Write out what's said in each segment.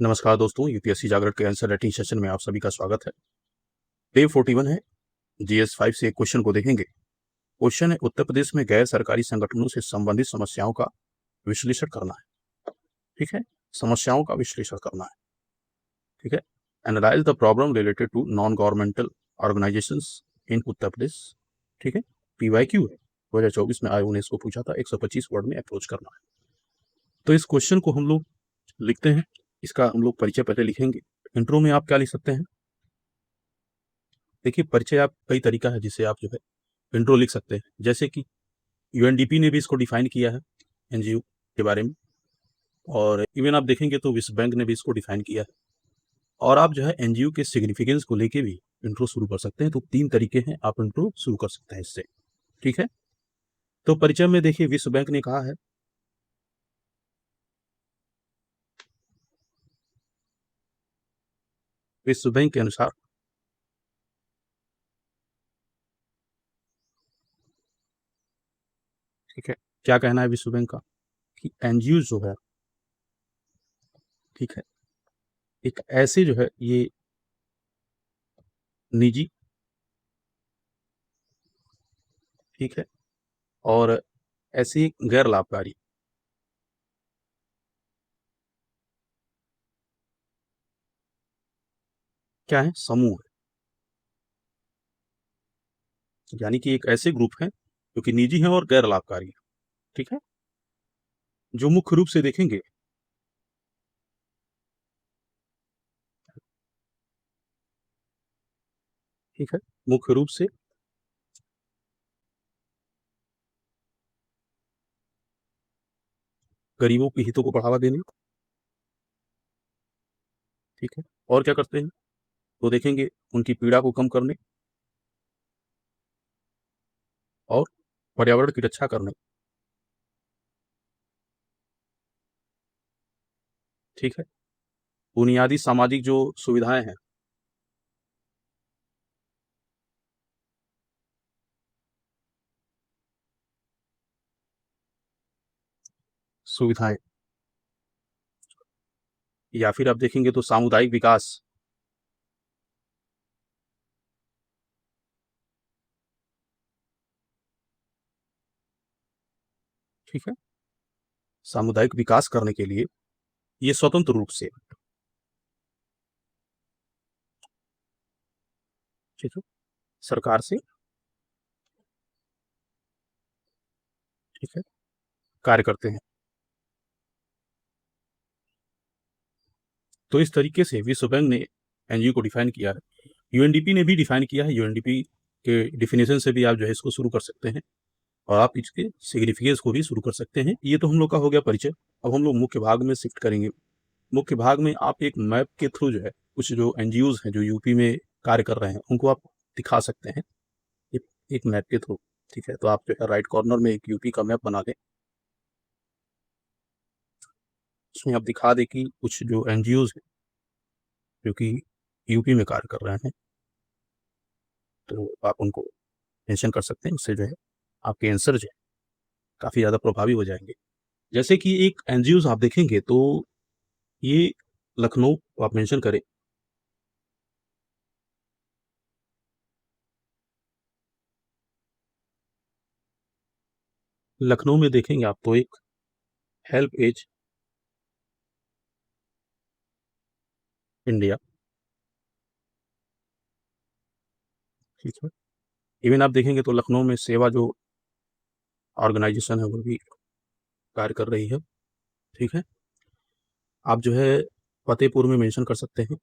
नमस्कार दोस्तों, यूपीएससी जागरण के आंसर राइटिंग सेशन में आप सभी का स्वागत है। डे 41 है। जीएस 5 से एक क्वेश्चन को देखेंगे। क्वेश्चन है, उत्तर प्रदेश में गैर सरकारी संगठनों से संबंधित समस्याओं का विश्लेषण करना है। ठीक है, समस्याओं का विश्लेषण करना है। ठीक है, analyse the problem related to non governmental organisations in Uttar Pradesh. ठीक है, पीवाईक्यू है, 2024 में आयोग ने इसको पूछा था। 125 वर्ड में अप्रोच करना है। तो इस क्वेश्चन को हम लोग लिखते हैं। इसका हम लोग परिचय पहले लिखेंगे। इंट्रो में आप क्या लिख सकते हैं? देखिए, परिचय आप कई तरीका है जिसे आप जो है इंट्रो लिख सकते हैं। जैसे कि यूएनडीपी ने भी इसको डिफाइन किया है एनजीओ के बारे में, और इवन आप देखेंगे तो विश्व बैंक ने भी इसको डिफाइन किया है। और आप जो है एनजीओ के सिग्निफिकेंस को लेके भी इंट्रो शुरू कर सकते हैं। तो 3 तरीके हैं, आप इंट्रो शुरू कर सकते हैं इससे। ठीक है, तो परिचय में देखिए विश्व बैंक ने कहा है, विश्व बैंक के अनुसार ठीक है, क्या कहना है विश्व बैंक का कि एनजीओ जो है, ठीक है, एक ऐसे जो है ये निजी, ठीक है, और ऐसी गैर लाभकारी क्या है, समूह है। यानी कि एक ऐसे ग्रुप हैं जो कि निजी हैं और गैर लाभकारी हैं। ठीक है, जो मुख्य रूप से देखेंगे, ठीक है, मुख्य रूप से गरीबों के हितों को बढ़ावा देने, ठीक है, और क्या करते हैं तो देखेंगे उनकी पीड़ा को कम करने और पर्यावरण की रक्षा करने। ठीक है, बुनियादी सामाजिक जो सुविधाएं हैं, सुविधाएं, या फिर आप देखेंगे तो सामुदायिक विकास, ठीक है, सामुदायिक विकास करने के लिए ये स्वतंत्र रूप से, ठीक है, सरकार से, ठीक है, कार्य करते हैं। तो इस तरीके से विश्व बैंक ने एनजीओ को डिफाइन किया है। यूएनडीपी ने भी डिफाइन किया है। यूएनडीपी के डिफिनेशन से भी आप जो है इसको शुरू कर सकते हैं, और आप इसके सिग्निफिकेंस को भी शुरू कर सकते हैं। ये तो हम लोग का हो गया परिचय। अब हम लोग मुख्य भाग में शिफ्ट करेंगे। मुख्य भाग में आप एक मैप के थ्रू जो है कुछ जो एनजीओज हैं जो यूपी में कार्य कर रहे हैं उनको आप दिखा सकते हैं, एक मैप के थ्रू। ठीक है, तो आप जो है राइट कॉर्नर में एक यूपी का मैप बना दें, उसमें आप दिखा दें कि कुछ जो एनजीओज हैं जो कि यूपी में कार्य कर रहे हैं, तो आप उनको मेंशन कर सकते हैं। उससे जो है आपके आंसर जो है काफ़ी ज़्यादा प्रभावी हो जाएंगे। जैसे कि एक एनजीओज आप देखेंगे तो ये लखनऊ को आप मेंशन करें, लखनऊ में देखेंगे आप तो एक हेल्प एज इंडिया, ठीक है, इवन आप देखेंगे तो लखनऊ में सेवा जो ऑर्गेनाइजेशन है वो भी कार्य कर रही है। ठीक है, आप जो है फतेहपुर में मेंशन कर सकते हैं,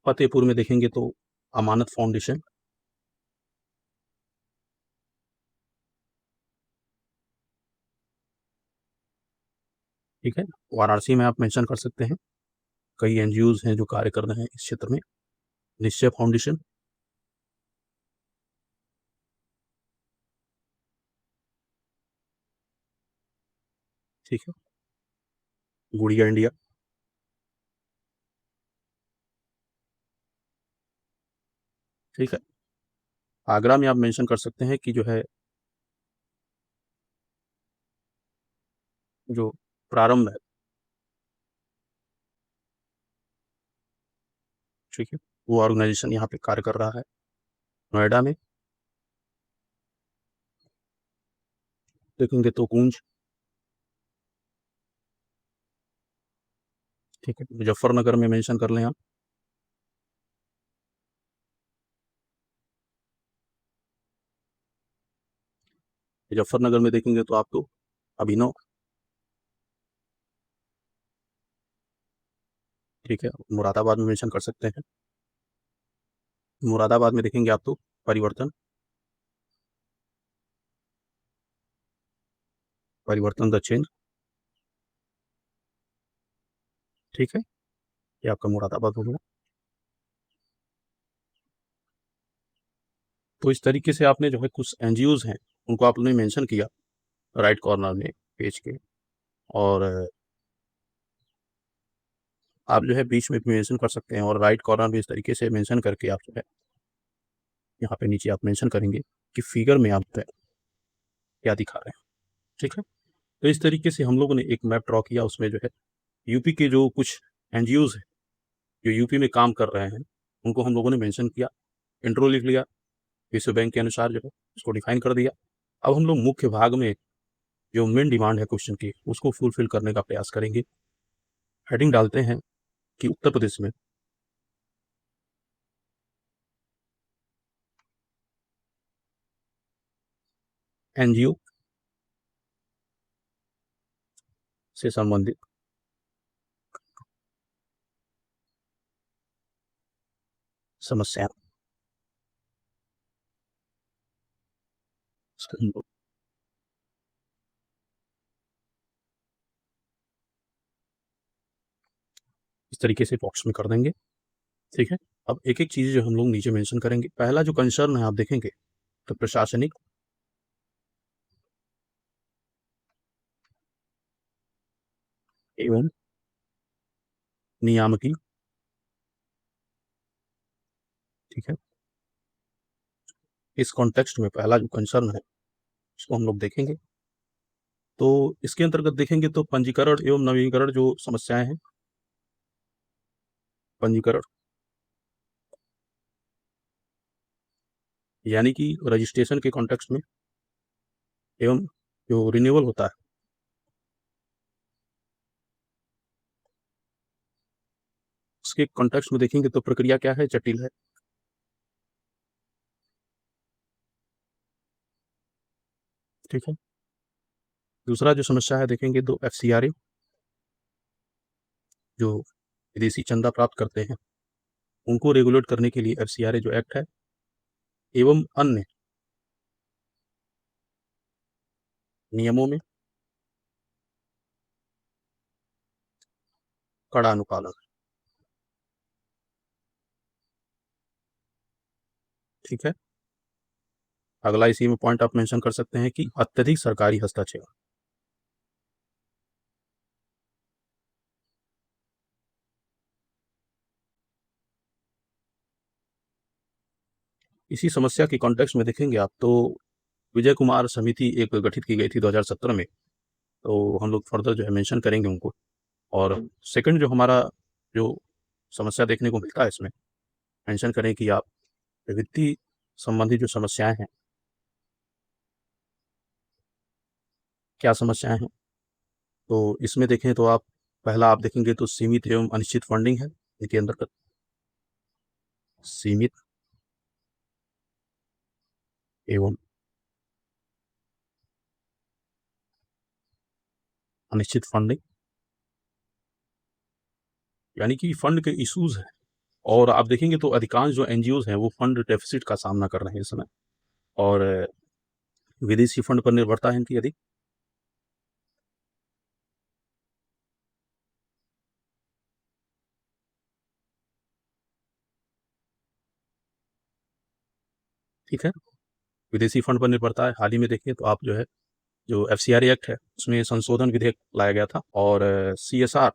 फतेहपुर में देखेंगे तो अमानत फाउंडेशन, ठीक है, वाराणसी में आप मेंशन कर सकते हैं, कई एनजीओज हैं जो कार्य कर रहे हैं इस क्षेत्र में, निश्चय फाउंडेशन, ठीक है, गुड़िया इंडिया, ठीक है, आगरा में आप मेंशन कर सकते हैं कि जो है जो प्रारंभ है, ठीक है, वो ऑर्गेनाइजेशन यहाँ पे कार्य कर रहा है नोएडा में। देखेंगे तो गूंज, ठीक है, मुजफ्फरनगर में मेंशन कर लें आप। मुजफ्फरनगर में देखेंगे तो आपको अभिनव, ठीक है, मुरादाबाद में मेंशन कर सकते हैं। मुरादाबाद में देखेंगे आप तो परिवर्तन, परिवर्तन द चेंज, ठीक है, ये आपका मुरादाबाद हो गया। तो इस तरीके से आपने जो है कुछ एनजीओज हैं उनको आपने मेंशन किया राइट कॉर्नर में पेज के, और आप जो है बीच में भी मेंशन कर सकते हैं, और राइट कॉर्नर में इस तरीके से मेंशन करके आप जो है यहाँ पे नीचे आप मेंशन करेंगे कि फिगर में आप क्या दिखा रहे हैं, ठीक है। तो इस तरीके से हम लोगों ने एक मैप ड्रॉ किया, उसमें जो है यूपी के जो कुछ एनजीओज हैं जो यूपी में काम कर रहे हैं उनको हम लोगों ने मेंशन किया, इंट्रो लिख लिया, विश्व बैंक के अनुसार जो है उसको डिफाइन कर दिया। अब हम लोग मुख्य भाग में जो मेन डिमांड है क्वेश्चन की उसको फुलफिल करने का प्रयास करेंगे। हेडिंग डालते हैं कि उत्तर प्रदेश में एनजीओ से संबंधित समस्या, हम लोग इस तरीके से बॉक्स में कर देंगे, ठीक है। अब एक एक चीज़ जो हम लोग नीचे मेंशन करेंगे। पहला जो कंसर्न है आप देखेंगे तो प्रशासनिक एवं नियामकी, ठीक है। इस कॉन्टेक्स्ट में पहला जो कंसर्न है उसको हम लोग देखेंगे। तो इसके अंतर्गत देखेंगे तो पंजीकरण एवं नवीनीकरण जो समस्याएं हैं, पंजीकरण यानी कि रजिस्ट्रेशन के कॉन्टेक्स्ट में, एवं जो रिन्यूअल होता है उसके कॉन्टेक्स्ट में देखेंगे तो प्रक्रिया क्या है, जटिल है, ठीक है। दूसरा जो समस्या है देखेंगे तो एफसीआरए, जो विदेशी चंदा प्राप्त करते हैं उनको रेगुलेट करने के लिए एफसीआरए जो एक्ट है एवं अन्य नियमों में कड़ा अनुपालन, ठीक है। अगला इसी में पॉइंट आप मेंशन कर सकते हैं कि अत्यधिक सरकारी हस्तक्षेप, इसी समस्या के कॉन्टेक्स्ट में देखेंगे आप तो विजय कुमार समिति एक गठित की गई थी 2017 में, तो हम लोग फर्दर जो है मेंशन करेंगे उनको। और सेकंड जो हमारा जो समस्या देखने को मिलता है इसमें मेंशन करें कि आप वित्तीय संबंधी जो समस्याएं हैं, क्या समस्याएं हैं। तो इसमें देखें तो आप पहला आप देखेंगे तो सीमित एवं अनिश्चित फंडिंग है, इनके अंतर्गत सीमित एवं अनिश्चित फंडिंग, यानी कि फंड के इश्यूज हैं। और आप देखेंगे तो अधिकांश जो एनजीओज हैं वो फंड डेफिसिट का सामना कर रहे हैं इस समय, और विदेशी फंड पर निर्भरता है इनकी अधिक, ठीक है। विदेशी फंड पर निर्भरता है। हाल ही में देखिए तो आप जो है जो एफसीआरए एक्ट है उसमें संशोधन विधेयक लाया गया था, और सीएसआर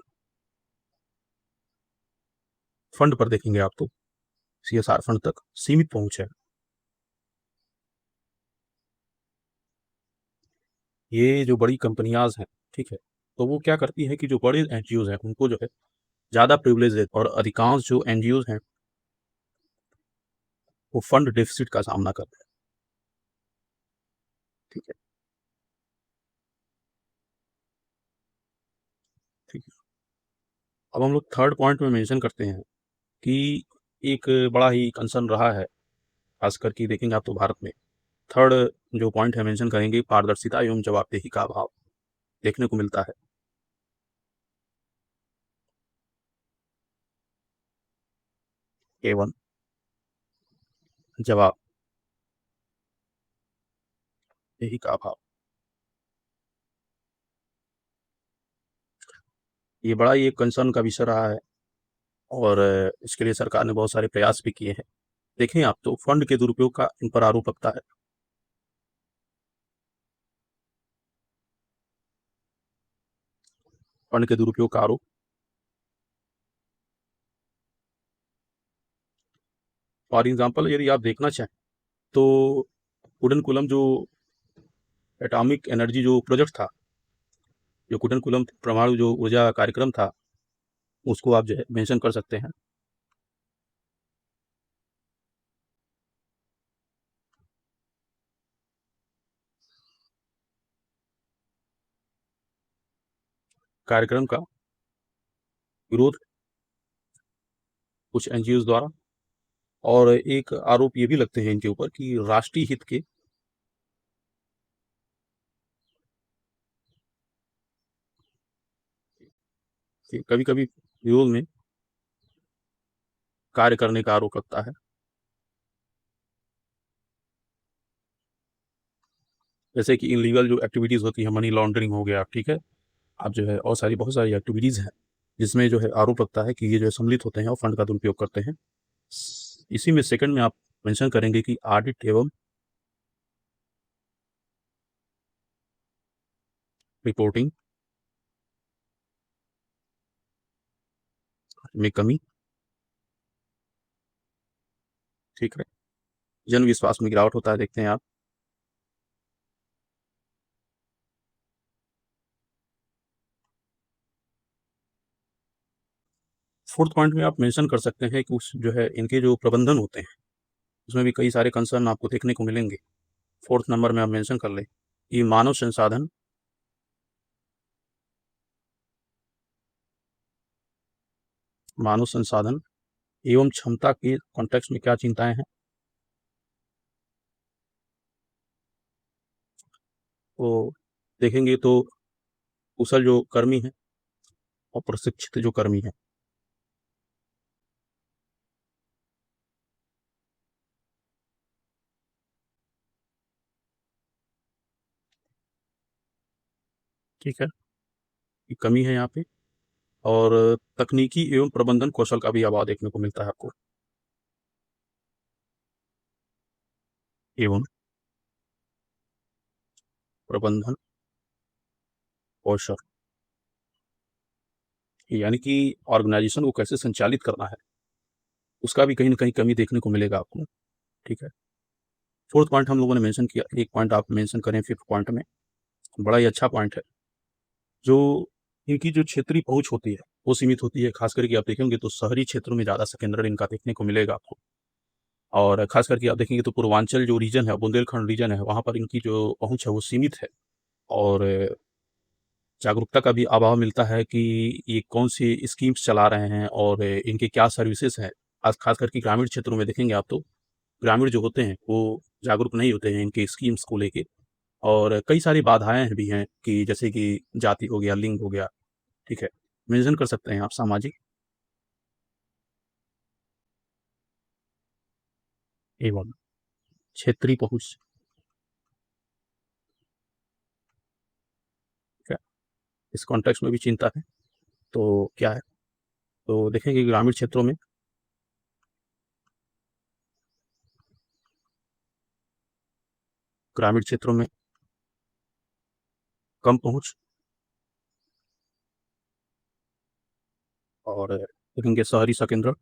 फंड पर देखेंगे आप तो सीएसआर फंड तक सीमित पहुंच है। ये जो बड़ी कंपनियां हैं, ठीक है, तो वो क्या करती है कि जो बड़े एनजीओज हैं उनको जो है ज़्यादा प्रिविलेज है, और अधिकांश जो एनजीओज हैं वो फंड डेफिसिट का सामना कर रहे हैं। ठीक है, ठीक है। अब हम लोग थर्ड पॉइंट में मेंशन करते हैं कि एक बड़ा ही कंसर्न रहा है, खासकर कि देखेंगे आप तो भारत में। थर्ड जो पॉइंट है मेंशन करेंगे, पारदर्शिता एवं जवाबदेही का अभाव देखने को मिलता है। एवं जवाबदेही का अभाव, ये बड़ा ही एक कंसर्न का विषय रहा है, और इसके लिए सरकार ने बहुत सारे प्रयास भी किए हैं। देखें आप तो फंड के दुरुपयोग का इन पर आरोप लगता है। फंड के दुरुपयोग का आरोप, फॉर एग्जाम्पल यदि आप देखना चाहें तो कुडनकुलम जो एटॉमिक एनर्जी जो प्रोजेक्ट था, जो कुडनकुलम परमाणु जो ऊर्जा कार्यक्रम था, उसको आप जो है मेंशन कर सकते हैं। कार्यक्रम का विरोध कुछ एनजीओ द्वारा, और एक आरोप ये भी लगते हैं इनके ऊपर कि राष्ट्रीय हित के कभी कभी विरोध में कार्य करने का आरोप लगता है। जैसे कि इनलीगल जो एक्टिविटीज़ होती है, मनी लॉन्ड्रिंग हो गया, ठीक है, आप जो है और सारी बहुत सारी एक्टिविटीज़ हैं जिसमें जो है आरोप लगता है कि ये जो है सम्मिलित होते हैं और फंड का दुरुपयोग करते हैं। इसी में सेकंड में आप मेंशन करेंगे कि ऑडिट एवं रिपोर्टिंग में कमी, ठीक है, जन विश्वास में गिरावट होता है, देखते हैं आप। फोर्थ पॉइंट में आप मेंशन कर सकते हैं कि उस जो है इनके जो प्रबंधन होते हैं उसमें भी कई सारे कंसर्न आपको देखने को मिलेंगे। फोर्थ नंबर में आप मेंशन कर लें कि मानव संसाधन एवं क्षमता के कॉन्टेक्स्ट में क्या चिंताएं हैं। वो देखेंगे तो कुशल जो कर्मी हैं और प्रशिक्षित जो कर्मी हैं, ठीक है, की कमी है यहाँ पे। और तकनीकी एवं प्रबंधन कौशल का भी अभाव देखने को मिलता है आपको। एवं प्रबंधन कौशल, यानी कि ऑर्गेनाइजेशन को कैसे संचालित करना है, उसका भी कहीं ना कहीं कमी देखने को मिलेगा आपको। ठीक है, फोर्थ पॉइंट हम लोगों ने मेंशन किया, एक पॉइंट आप मेंशन करें फिफ्थ पॉइंट में, बड़ा ही अच्छा पॉइंट है। जो इनकी जो क्षेत्रीय पहुंच होती है वो सीमित होती है, खास करके आप देखेंगे तो शहरी क्षेत्रों में ज़्यादा सेकेंडरी इनका देखने को मिलेगा आपको। और खास करके आप देखेंगे तो पूर्वांचल जो रीजन है, बुंदेलखंड रीजन है, वहाँ पर इनकी जो पहुंच है वो सीमित है। और जागरूकता का भी अभाव मिलता है कि ये कौन सी स्कीम्स चला रहे हैं और इनके क्या सर्विसेज हैं। खास करके ग्रामीण क्षेत्रों में देखेंगे आप तो ग्रामीण जो होते हैं वो जागरूक नहीं होते हैं इनके स्कीम्स को लेके। और कई सारी बाधाएं भी हैं कि जैसे कि जाति हो गया, लिंग हो गया, ठीक है, मेंशन कर सकते हैं आप सामाजिक एवं क्षेत्रीय पहुंच, ठीक है, इस कॉन्टेक्स्ट में भी चिंता है। तो क्या है, तो देखेंगे ग्रामीण क्षेत्रों में कम पहुंच, और देखेंगे शहरी संकेंद्रण,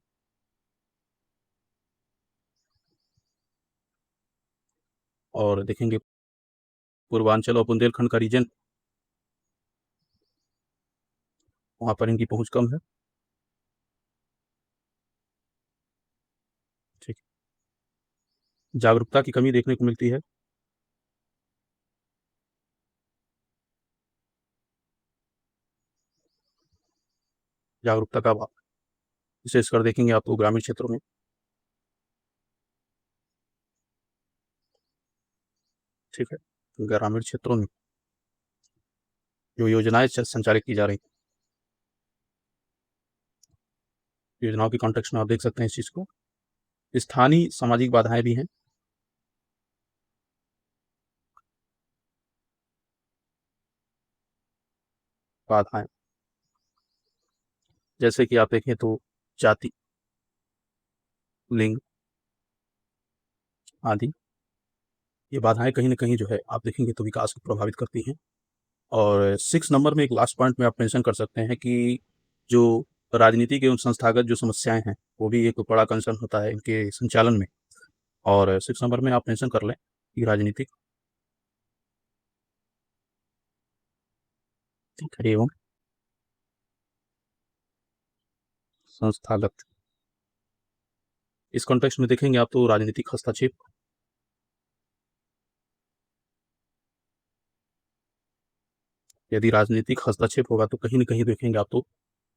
और देखेंगे पूर्वांचल और बुंदेलखंड का रीजन वहाँ पर इनकी पहुँच कम है। ठीक है। जागरूकता की कमी देखने को मिलती है। जागरूकता का अभाव, विशेषकर देखेंगे आप तो ग्रामीण क्षेत्रों में। ठीक है। ग्रामीण क्षेत्रों में जो योजनाएँ संचालित की जा रही हैं, योजनाओं के कॉन्टेक्स्ट में आप देख सकते हैं इस चीज़ को। स्थानीय सामाजिक बाधाएँ भी हैं। बाधाएँ, जैसे कि आप देखें तो जाति, लिंग आदि, ये बाधाएँ कहीं न कहीं जो है आप देखेंगे तो विकास को प्रभावित करती हैं। और 6 नंबर में एक लास्ट पॉइंट में आप मेंशन कर सकते हैं कि जो राजनीतिक एवं संस्थागत जो समस्याएँ हैं, वो भी एक बड़ा कंसर्न होता है इनके संचालन में। और 6 नंबर में आप मेंशन कर लें कि राजनीतिक एवं संस्थागत, इस कॉन्टेक्स्ट में देखेंगे आप तो राजनीतिक हस्तक्षेप, यदि राजनीतिक हस्तक्षेप होगा तो कहीं न कहीं देखेंगे आप तो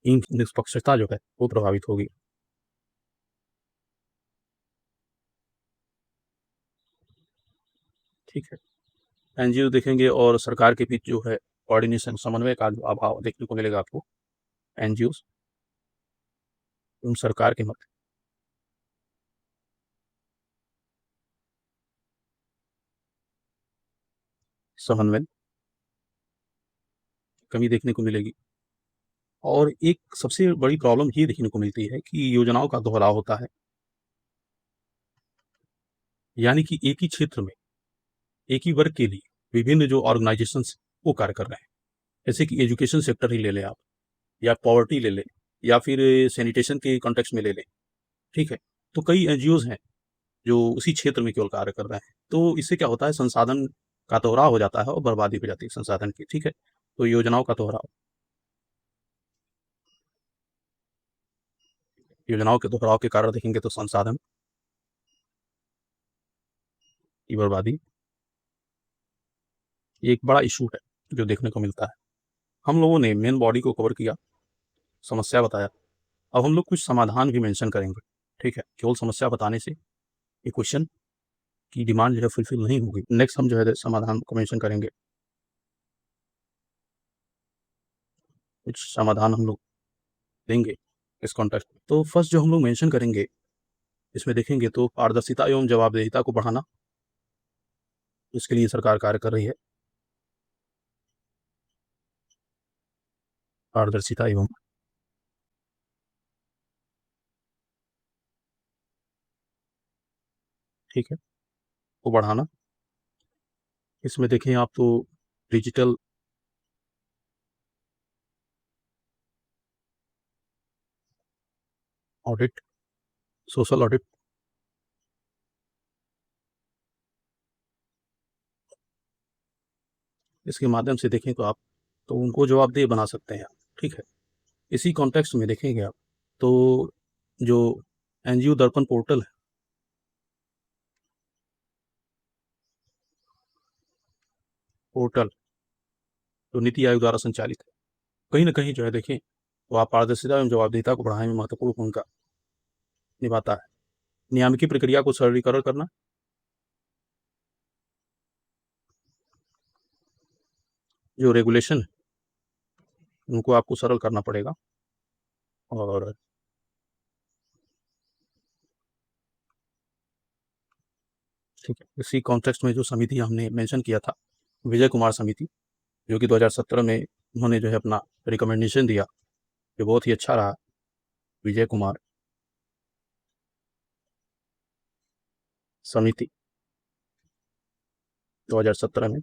निष्पक्षता जो है वो प्रभावित होगी। ठीक है। एनजीओ देखेंगे और सरकार के बीच जो है कोऑर्डिनेशन, समन्वय का जो अभाव देखने को मिलेगा आपको। एनजीओज़ एवं सरकार के मध्य समन्वय कमी देखने को मिलेगी। और एक सबसे बड़ी प्रॉब्लम ये देखने को मिलती है कि योजनाओं का दोहराव होता है। यानी कि एक ही क्षेत्र में, एक ही वर्ग के लिए विभिन्न जो ऑर्गेनाइजेशंस वो कार्य कर रहे हैं। जैसे कि एजुकेशन सेक्टर ही ले लें आप, या पॉवर्टी ले लें, या फिर सैनिटेशन के कॉन्टेक्स्ट में ले लें। ठीक है। तो कई एनजीओज़ हैं जो उसी क्षेत्र में केवल कार्य कर रहे हैं। तो इससे क्या होता है, संसाधन का दोहराव हो जाता है और बर्बादी हो जाती है संसाधन की। ठीक है। तो योजनाओं का दोहराव, योजनाओं के दोहराव के कारण देखेंगे तो संसाधन की बर्बादी ये एक बड़ा इशू है जो देखने को मिलता है। हम लोगों ने मेन बॉडी को कवर किया, समस्या बताया। अब हम लोग कुछ समाधान भी मेंशन करेंगे। ठीक है। केवल समस्या बताने से ये क्वेश्चन की डिमांड जो है फुलफिल नहीं होगी। नेक्स्ट हम जो है समाधान को मेंशन करेंगे। कुछ समाधान हम लोग देंगे इस कॉन्टेक्स्ट में। तो फर्स्ट जो हम लोग मेंशन करेंगे, इसमें देखेंगे तो पारदर्शिता एवं जवाबदेहिता को बढ़ाना, इसके लिए सरकार कार्य कर रही है। पारदर्शिता एवं ठीक है को बढ़ाना। इसमें देखें आप तो डिजिटल ऑडिट, सोशल ऑडिट, इसके माध्यम से देखें तो आप तो उनको जवाबदेह बना सकते हैं। ठीक है। इसी कॉन्टेक्स्ट में देखेंगे आप तो जो एनजीओ दर्पण पोर्टल है, पोर्टल जो नीति आयोग द्वारा संचालित है, कहीं न कहीं जो है देखें तो आप पारदर्शिता एवं जवाबदेहिता को बढ़ाने में महत्वपूर्ण भूमिका निभाता है। नियामकीय प्रक्रिया को सरलीकरण करना, जो रेगुलेशन है उनको आपको सरल करना पड़ेगा। और ठीक है, इसी कॉन्टेक्स्ट में जो समिति हमने मेंशन किया था, विजय कुमार समिति, जो कि 2017 में उन्होंने जो है अपना रिकमेंडेशन दिया, जो बहुत ही अच्छा रहा। विजय कुमार समिति 2017 में।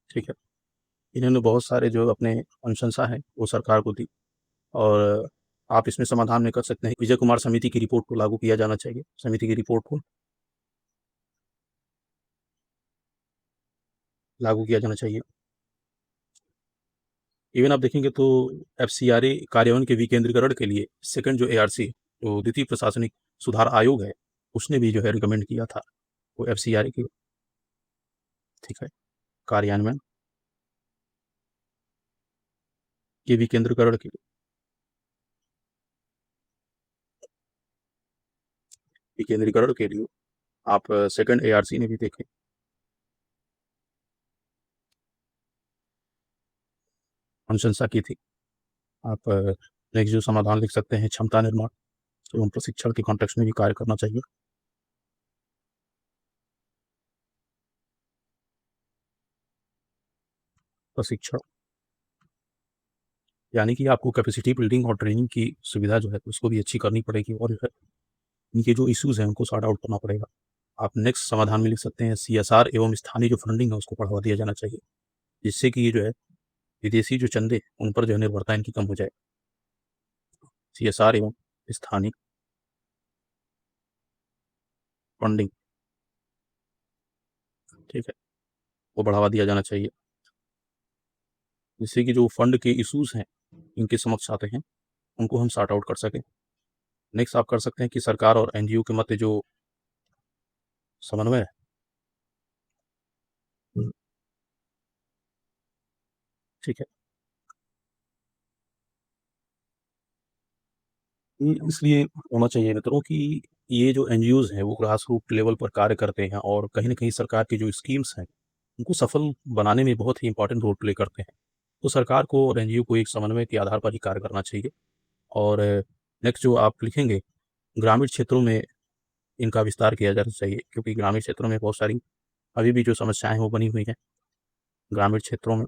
ठीक है। इन्होंने बहुत सारे जो अपने अनुशंसा है वो सरकार को दी, और आप इसमें समाधान में कर सकते हैं विजय कुमार समिति की रिपोर्ट को लागू किया जाना चाहिए। समिति की रिपोर्ट को लागू किया जाना चाहिए। इवन आप देखेंगे तो एफसीआरए कार्यान्वयन के विकेंद्रीकरण के लिए सेकंड जो एआरसी जो द्वितीय प्रशासनिक सुधार आयोग है उसने भी जो है रिकमेंड किया था वो एफसीआरए की, ठीक है, कार्यान्वयन के विकेंद्रीकरण के लिए, विकेंद्रीकरण के लिए आप सेकंड एआरसी ने भी देखें, अनुशंसा की थी। आप नेक्स्ट जो समाधान लिख सकते हैं, क्षमता निर्माण एवं प्रशिक्षण के कॉन्टेक्स्ट में भी कार्य करना चाहिए। प्रशिक्षण यानी कि आपको कैपेसिटी बिल्डिंग और ट्रेनिंग की सुविधा जो है उसको भी अच्छी करनी पड़ेगी और जो है इनके जो इश्यूज हैं उनको सॉर्ट आउट करना पड़ेगा। आप नेक्स्ट समाधान में लिख सकते हैं सीएसआर एवं स्थानीय जो फंडिंग है उसको बढ़ावा दिया जाना चाहिए, जिससे कि ये जो है विदेशी जो चंदे उन पर जो है निर्भरता इनकी कम हो जाए। सीएसआर एवं स्थानीय फंडिंग, ठीक है, वो बढ़ावा दिया जाना चाहिए, जिससे कि जो फंड के इश्यूज हैं इनके समक्ष आते हैं उनको हम सॉर्ट आउट कर सकें। नेक्स्ट आप कर सकते हैं कि सरकार और एनजीओ के मध्य जो समन्वय है, ठीक है, ये इसलिए होना चाहिए मित्रों कि ये जो एनजीओज हैं वो ग्रास रूट लेवल पर कार्य करते हैं और कहीं ना कहीं सरकार की जो स्कीम्स हैं उनको सफल बनाने में बहुत ही इंपॉर्टेंट रोल प्ले करते हैं। तो सरकार को और एनजीओ को एक समन्वय के आधार पर ही कार्य करना चाहिए। और नेक्स्ट जो आप लिखेंगे, ग्रामीण क्षेत्रों में इनका विस्तार किया जाना चाहिए, क्योंकि ग्रामीण क्षेत्रों में बहुत सारी अभी भी जो समस्याएं हैं वो बनी हुई हैं। ग्रामीण क्षेत्रों में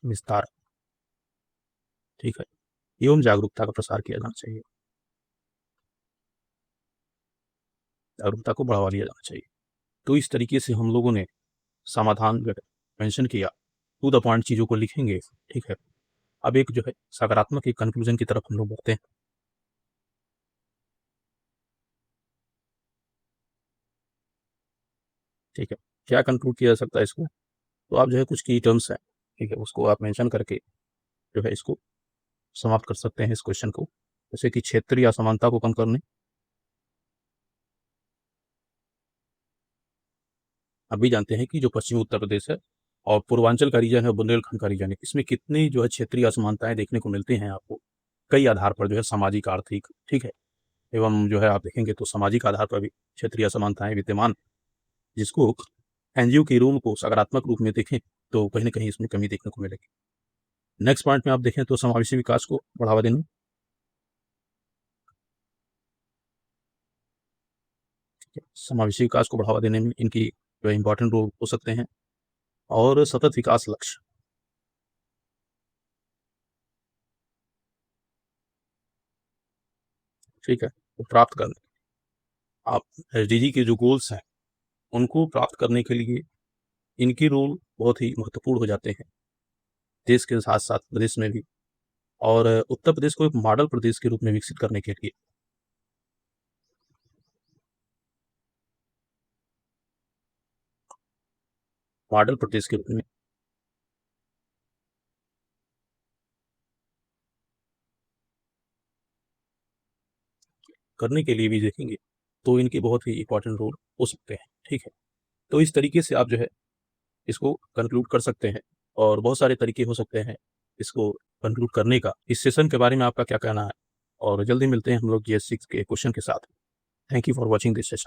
विस्तार, ठीक है, एवं जागरूकता का प्रसार किया जाना चाहिए, जागरूकता को बढ़ावा दिया जाना चाहिए। तो इस तरीके से हम लोगों ने समाधान जो है मेंशन किया, टू द पॉइंट चीज़ों को लिखेंगे, ठीक है। अब एक जो है सकारात्मक एक कंक्लूजन की तरफ हम लोग बढ़ते हैं। ठीक है, क्या कंक्लूड किया जा सकता है इसको, तो आप जो है कुछ की टर्म्स हैं, ठीक है, उसको आप मेंशन करके जो है इसको समाप्त कर सकते हैं इस क्वेश्चन को। जैसे कि क्षेत्रीय असमानता को कम करने, आप भी जानते हैं कि जो पश्चिमी उत्तर प्रदेश है और पूर्वांचल का रीजन है, बुंदेलखंड का रीजन है, इसमें कितनी जो है क्षेत्रीय असमानताएं देखने को मिलती हैं आपको कई आधार पर, जो है सामाजिक, आर्थिक, ठीक है, एवं जो है आप देखेंगे तो सामाजिक आधार पर भी क्षेत्रीय असमानताएं विद्यमान, जिसको एनजीओ के रूल को सकारात्मक रूप में देखें तो कहीं ना कहीं इसमें कमी देखने को मिलेगी। नेक्स्ट पॉइंट में आप देखें तो समावेशी विकास को बढ़ावा देना, समावेशी विकास को बढ़ावा देने में इनकी जो इंपॉर्टेंट रोल हो सकते हैं। और सतत विकास लक्ष्य, ठीक है, वो प्राप्त करने, आप एसडीजी के जो गोल्स हैं उनको प्राप्त करने के लिए इनकी रोल बहुत ही महत्वपूर्ण हो जाते हैं देश के साथ साथ प्रदेश में भी, और उत्तर प्रदेश को एक मॉडल प्रदेश के रूप में विकसित करने के लिए, मॉडल प्रदेश के रूप में करने के लिए भी देखेंगे तो इनके बहुत ही इंपॉर्टेंट रोल हो सकते हैं, ठीक है। तो इस तरीके से आप जो है इसको कंक्लूड कर सकते हैं, और बहुत सारे तरीके हो सकते हैं इसको कंक्लूड करने का। इस सेशन के बारे में आपका क्या कहना है, और जल्दी मिलते हैं हम लोग जीएस 6 के क्वेश्चन के साथ। Thank you for watching this session.